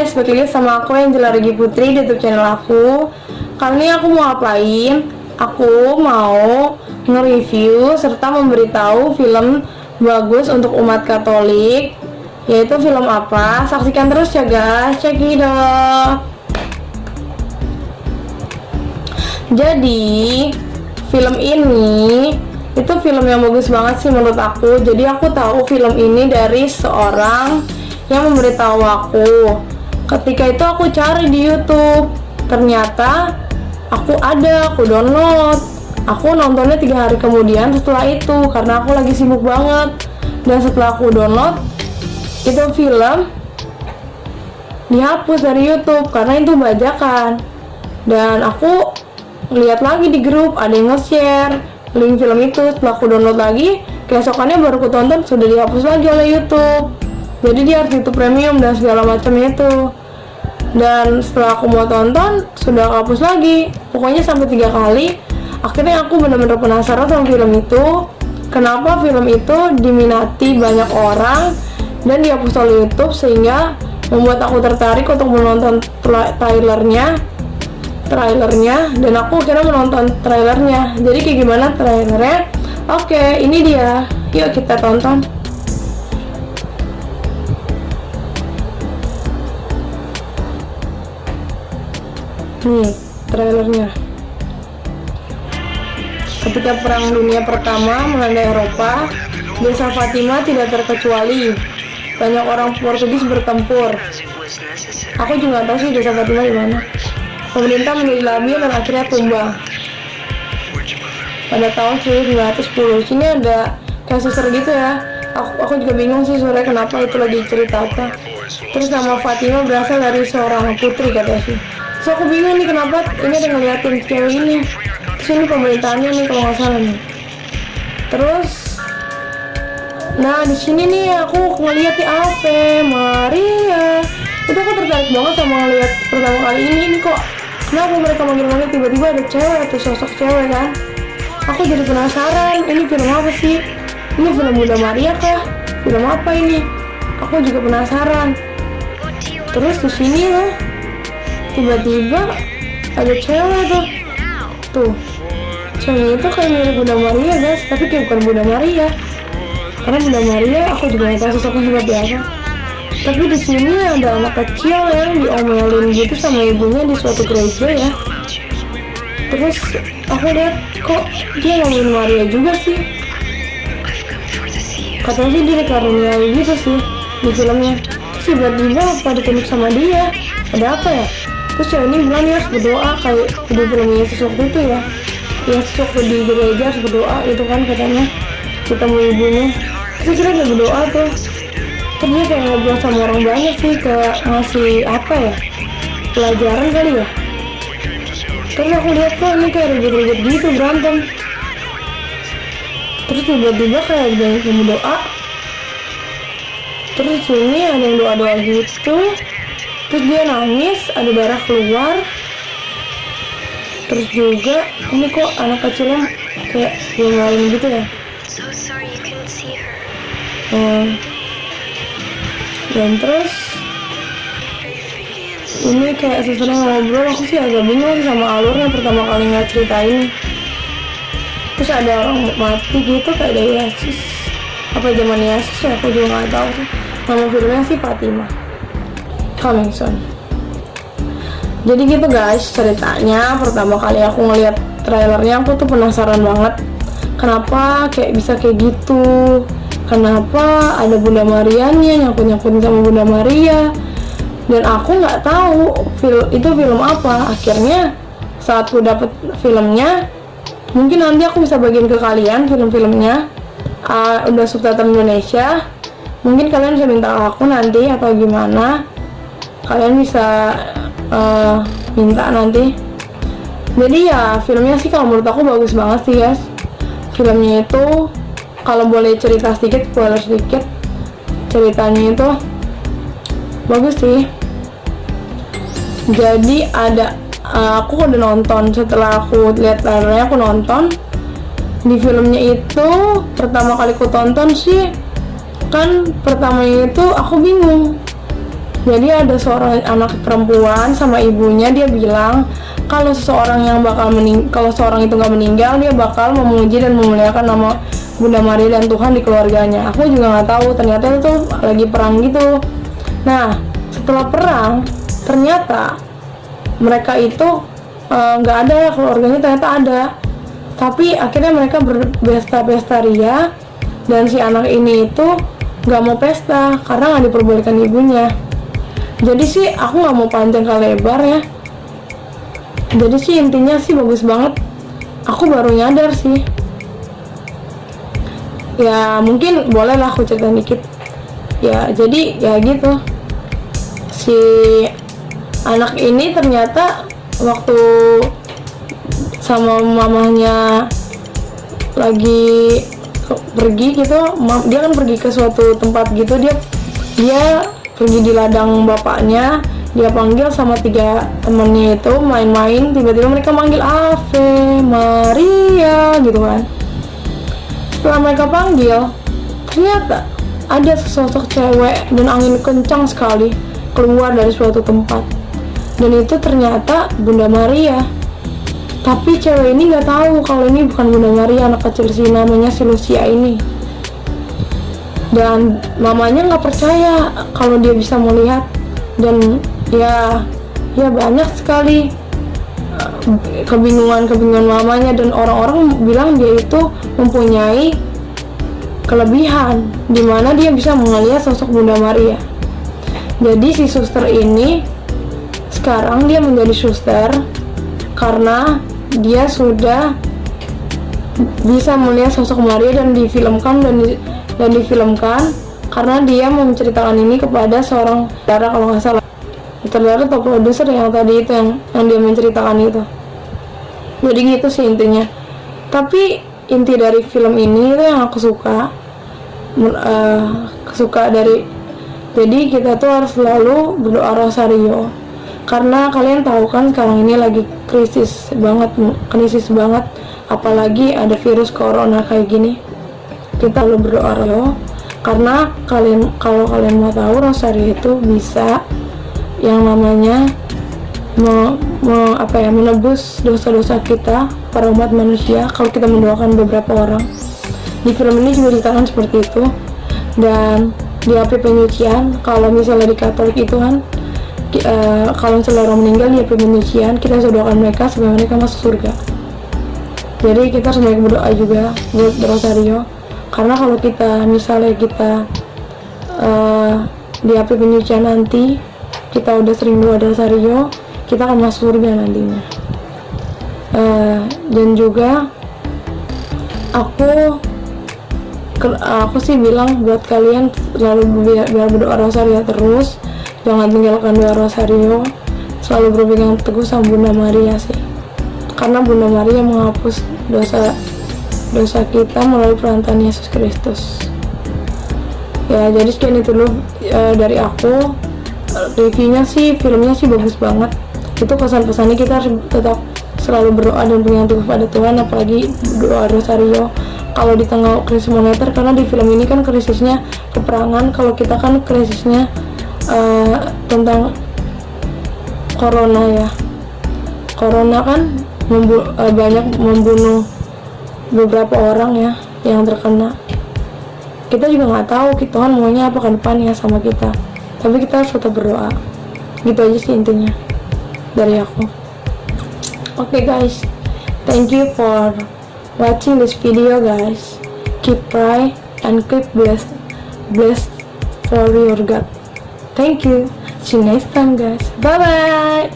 guys, balik lagi sama aku Angela Regi Putri di YouTube channel aku. Kali ini aku mau ngapain? Aku mau nge-review serta memberitahu film bagus untuk umat Katolik. Yaitu film apa? Saksikan terus ya guys, check it out. Jadi film ini itu film yang bagus banget sih menurut aku. Jadi aku tahu film ini dari seorang yang memberitahu aku. Ketika itu aku cari di YouTube, ternyata aku download. Aku nontonnya 3 hari kemudian setelah itu karena aku lagi sibuk banget. Dan setelah aku download, itu film dihapus dari YouTube karena itu bajakan. Dan aku lihat lagi di grup ada yang nge-share link film itu. Setelah aku download lagi, keesokannya baru aku tonton sudah dihapus lagi oleh YouTube. Jadi dia harus YouTube Premium dan segala macam itu. Dan setelah aku mau tonton sudah hapus lagi. Pokoknya sampai 3 kali. Akhirnya aku benar-benar penasaran sama film itu. Kenapa film itu diminati banyak orang dan dihapus oleh YouTube, sehingga membuat aku tertarik untuk menonton trailernya. Dan aku akhirnya menonton trailernya. Jadi kayak gimana trailernya? Oke, ini dia. Yuk kita tonton. Nih trailernya. Ketika Perang Dunia Pertama melanda Eropa, desa Fatima tidak terkecuali. Banyak orang Portugis bertempur. Aku juga nggak tahu sih desa Fatima di mana. Pemerintah menjadi labil dan akhirnya tumbang pada tahun 1910. Sini ada kayak suster gitu ya. Aku juga bingung sih sebenarnya kenapa itu lagi cerita apa. Terus nama Fatima berasal dari seorang putri katanya sih. So aku bingung nih kenapa ini ada ngeliatin cewek ini. Terus ini pemerintahannya nih kalau nggak salah nih. Terus, nah di sini nih aku ngeliat di Ave Maria. Itu aku tertarik banget sama ngeliat pertama kali ini kok. Kenapa mereka manggil-manggil tiba-tiba ada cewek atau sosok cewek kan? Aku jadi penasaran. Ini film apa sih? Ini film Bunda Maria kah? Film apa ini? Aku juga penasaran. Terus di sini loh. Tiba-tiba ada cewek tuh cewek itu kayak mirip Bunda Maria guys, tapi kayak bukan Bunda Maria karena Bunda Maria aku juga nggak tahu sosoknya seperti apa. Tapi di sini ada anak kecil yang diomelin gitu sama ibunya di suatu gereja ya. Terus aku lihat kok dia ngomongin Maria juga sih, katanya sih dia dikaruniai gitu sih di filmnya. Terus tiba-tiba apa ditunjuk sama dia, ada apa ya? Terus cewek ini bilang dia harus berdoa kayak di film Yesus waktu itu ya. Yesus waktu di gereja harus berdoa itu kan katanya, ketemu ibunya. Terus dia udah berdoa tuh. Terus dia kayak ngobrol sama orang banyak sih, kayak ngasih apa ya, pelajaran kali ya. Terus aku lihat kok ini kayak ribut-ribut gitu berantem. Terus tiba-tiba kayak ada yang berdoa. Terus sini ada yang doa-doa gitu. Terus dia nangis, ada darah keluar. Terus juga ini kok anak kecilnya kayak ngelain gitu ya. Dan terus ini kayak sesuatu ngobrol. Aku sih agak bingung sama alurnya pertama kali ngeliat cerita ini. Terus ada orang mati gitu kayak ada Yesus. Apa zaman Yesus ya, aku juga nggak tahu sih. Nama filmnya sih Fatima. Coming soon. Jadi gitu guys ceritanya. Pertama kali aku ngeliat trailernya aku tuh penasaran banget. Kenapa kayak bisa kayak gitu? Kenapa ada Bunda Marianya nyangkut-nyangkut sama Bunda Maria? Dan aku nggak tahu itu film apa. Akhirnya saat aku dapet filmnya, mungkin nanti aku bisa bagiin ke kalian film-filmnya. Udah subtitle Indonesia. Mungkin kalian bisa minta aku nanti atau gimana. Kalian bisa minta nanti. Jadi ya filmnya sih kalau menurut aku bagus banget sih guys. Filmnya itu kalau boleh cerita sedikit, spoiler sedikit, ceritanya itu bagus sih. Jadi ada aku udah nonton, setelah aku lihat trailernya aku nonton. Di filmnya itu pertama kali aku tonton sih kan, pertamanya itu aku bingung Jadi ada seorang anak perempuan sama ibunya, dia bilang kalau seseorang yang kalau seorang itu nggak meninggal, dia bakal memuji dan memuliakan nama Bunda Maria dan Tuhan di keluarganya. Aku juga nggak tahu, ternyata itu lagi perang gitu. Nah, setelah perang, ternyata mereka itu nggak ada, keluarganya ternyata ada. Tapi akhirnya mereka berpesta ria, dan si anak ini itu nggak mau pesta karena nggak diperbolehkan ibunya. Jadi sih aku nggak mau panjang kali lebar ya. Jadi sih intinya sih bagus banget. Aku baru nyadar sih. Ya mungkin boleh lah aku cerita dikit. Ya jadi ya gitu. Si anak ini ternyata waktu sama mamanya lagi pergi gitu, dia kan pergi ke suatu tempat gitu, dia pergi di ladang bapaknya, dia panggil sama 3 temennya itu main-main, tiba-tiba mereka manggil Ave Maria gitu kan. Setelah mereka panggil, ternyata ada sesosok cewek dan angin kencang sekali keluar dari suatu tempat, dan itu ternyata Bunda Maria. Tapi cewek ini nggak tahu kalau ini bukan Bunda Maria, anak kecil sih, namanya si Lucia ini. Dan mamanya nggak percaya kalau dia bisa melihat, dan ya banyak sekali kebingungan mamanya, dan orang-orang bilang dia itu mempunyai kelebihan dimana dia bisa melihat sosok Bunda Maria. Jadi si suster ini sekarang dia menjadi suster karena dia sudah bisa melihat sosok Maria dan difilmkan karena dia menceritakan ini kepada seorang saudara, kalau nggak salah saudara atau produser yang tadi itu yang dia menceritakan itu. Jadi gitu sih intinya. Tapi inti dari film ini itu yang aku suka jadi kita tuh harus selalu berdoa rosario, karena kalian tahu kan sekarang ini lagi krisis banget, apalagi ada virus corona kayak gini. Kita selalu berdoa rosario, karena kalau kalian mau tahu, rosario itu bisa yang namanya menebus dosa-dosa kita para umat manusia kalau kita mendoakan beberapa orang. Di film ini juga diceritakan seperti itu. Dan di api penyucian, kalau misalnya di Katolik itu kan kalau misalnya orang meninggal di api penyucian, kita harus doakan mereka supaya mereka masuk surga. Jadi kita harus banyak berdoa juga buat rosario, karena kalau kita misalnya di api penyucian nanti kita udah sering doa rosario, kita akan masuk surga nantinya. Dan juga aku sih bilang buat kalian selalu biar berdoa rosario terus, jangan tinggalkan doa rosario, selalu berpegang teguh sama Bunda Maria sih, karena Bunda Maria menghapus dosa kita melalui perantaraan Yesus Kristus. Ya jadi sekian itu dulu dari aku. Reviewnya sih, filmnya sih bagus banget. Itu pesan-pesannya kita harus tetap selalu berdoa dan berpegang teguh pada Tuhan, apalagi doa rosario kalau di tengah krisis moneter, karena di film ini kan krisisnya peperangan, kalau kita kan krisisnya tentang corona ya. Corona kan banyak membunuh beberapa orang ya yang terkena. Kita juga nggak tahu Tuhan maunya apa ke depannya sama kita, tapi kita harus tetap berdoa. Gitu aja sih intinya dari aku. Okay guys, thank you for watching this video guys. Keep pray and keep blessed for your God. Thank you. See you next time guys. Bye bye.